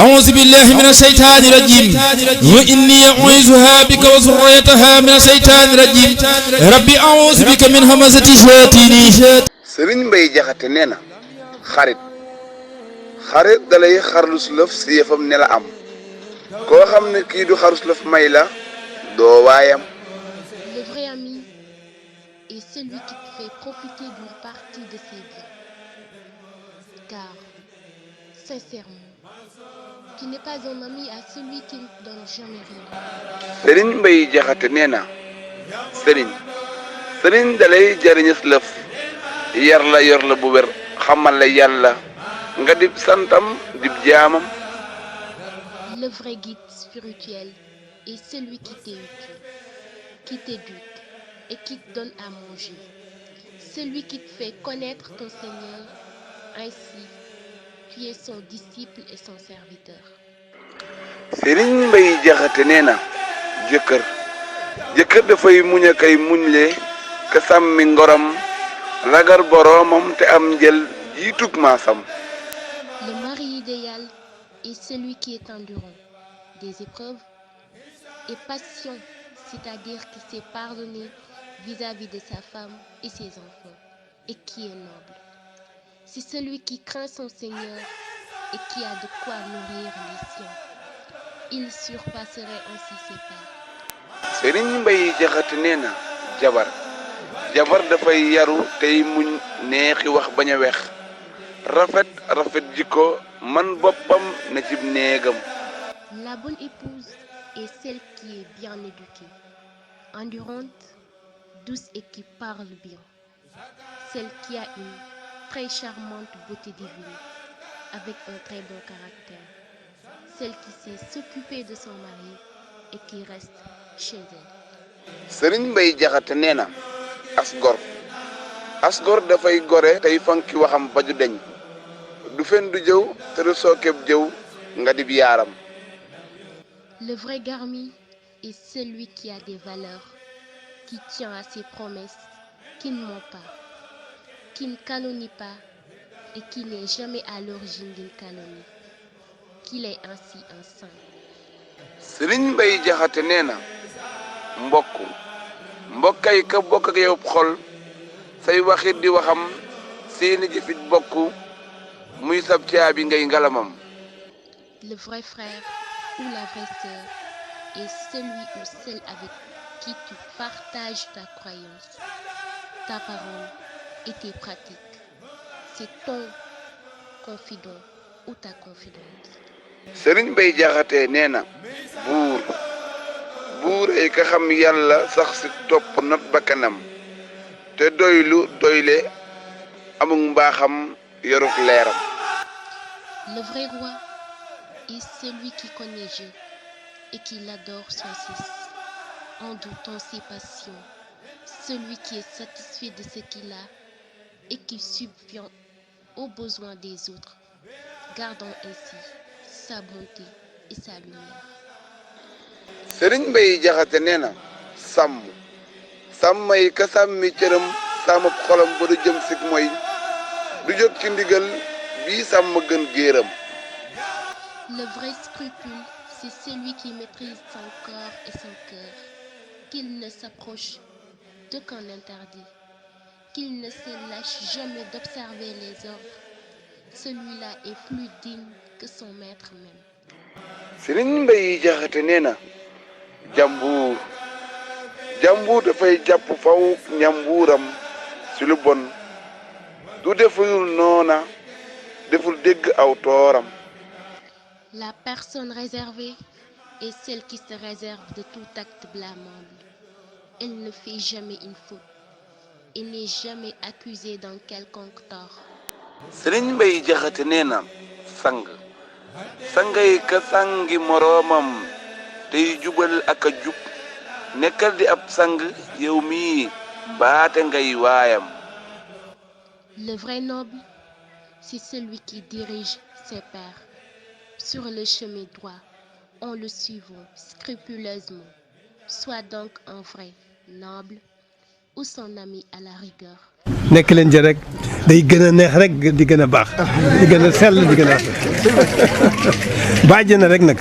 أعوذ بالله من الشيطان الرجيم وإني أعوذها بك وذريتها من الشيطان الرجيم ربي أعوذ بك من همزة الشياطين. Sëriñ Mbay Jaxate nee na xarit dalay xarlus lëf si yëfam ne la am koo xam ne kii du xarus lëf may la doo waayam. Le vrai ami est celui qui te fait profiter d'une partie de ses biens. Car, sincèrement, tu n'es pas un ami à celui qui ne te donne jamais rien. Sëriñ Mbay Jaxate nee na sëriñ dalay jariñës lëf yar la yor la bu wér xamal la yàlla nga dib santam dib jaamam. Le vrai guide spirituel est celui qui t'est utile, qui t'éduque et qui te donne à manger. Celui qui te fait connaître ton Seigneur. Ainsi, tu es son disciple et son serviteur. Sëriñ Mbay Jaxate nee na jëkkër dafay muñ a kay muñle ka sàmmi ngoram ragal boroomam te am njël jiitug maasam. Le mari idéal est celui qui est endurant des épreuves et patient, c'est-à-dire qui sait pardonner vis-à-vis de sa femme et ses enfants, et qui est noble. C'est celui qui craint son Seigneur et qui a de quoi nourrir les siens. Il surpasserait ainsi ses pairs. Sëriñ Mbay Jaxate nee na jabar dafay yaru tey muñ neexi wax bañ a wex rafet jikko man boppam na cib néegam. La bonne épouse est celle qui est bien éduquée, endurante, douce et qui parle bien. Celle qui a une très charmante beauté divine, avec un très bon caractère. Celle qui sait s'occuper de son mari et qui reste chez elle. Sëriñ Mbay Jaxate nee na as gor dafay gore tey fonki waxam ba ju deñ du fen du jëw te du sookeb jëw nga dib yaaram. Le vrai garmi est celui qui a des valeurs, qui tient à ses promesses, qui ne ment pas, qui ne calomnie pas et qui n'est jamais à l'origine d'une calomnie, qu'il est ainsi un saint. Sëriñ Mbay Jaxate nee na mbokkay ka bokk ak yow xol say waxit di waxam seeni jëfit bokk muy sab caabi ngay ngalamam. Le vrai frère ou la vraie sœur est celui ou celle avec qui tu partages ta croyance, ta parole et tes pratiques. C'est ton confident ou ta confidente. Sëriñ Mbay Jaxate nee na buur ay ka xam yàlla sax si topp not bakkanam te doyle amul mbaaxam yoruk leeram. Le vrai roi est celui qui connaît Dieu et qui l'adore sans cesse, en doutant ses passions, celui qui est satisfait de ce qu'il a et qui subvient aux besoins des autres, gardant ainsi sa bonté et sa lumière. Sëriñ Mbay Jaxate nee na sàmmay ka sàmmi cëram sàmmab xolam ba du jëm sik mooy du jóg ci ndigal bii sàmm gën géeram. Le vrai scrupule, c'est celui qui maîtrise son corps et son cœur, qu'il ne s'approche d'aucun interdit, qu'il ne se lâche jamais d'observer les ordres. Celui-là est plus digne que son maître même. Sëriñ Mbay Jaxate nee na jàmbuur dafay jàpp faw ñambuuram ci lu bon du deful noona deful dégg aw tooram. La personne réservée est celle qui se réserve de tout acte blâmable. Elle ne fait jamais une faute et n'est jamais accusée d'un quelconque tort. Sëriñ Mbay Jaxate nee na sangay ka sangi moroomam tey jubal ak a jub nekkal di ab sang yow mii baate ngay waayam. Le vrai noble, c'est celui qui dirige ses pairs sur le chemin droit en le suivant scrupuleusement. Sois donc un vrai noble ou son ami à la rigueur. nekk leen ci rek day gën a neex rek di gën a baax di gën a sell di gën a bàjj na rek nag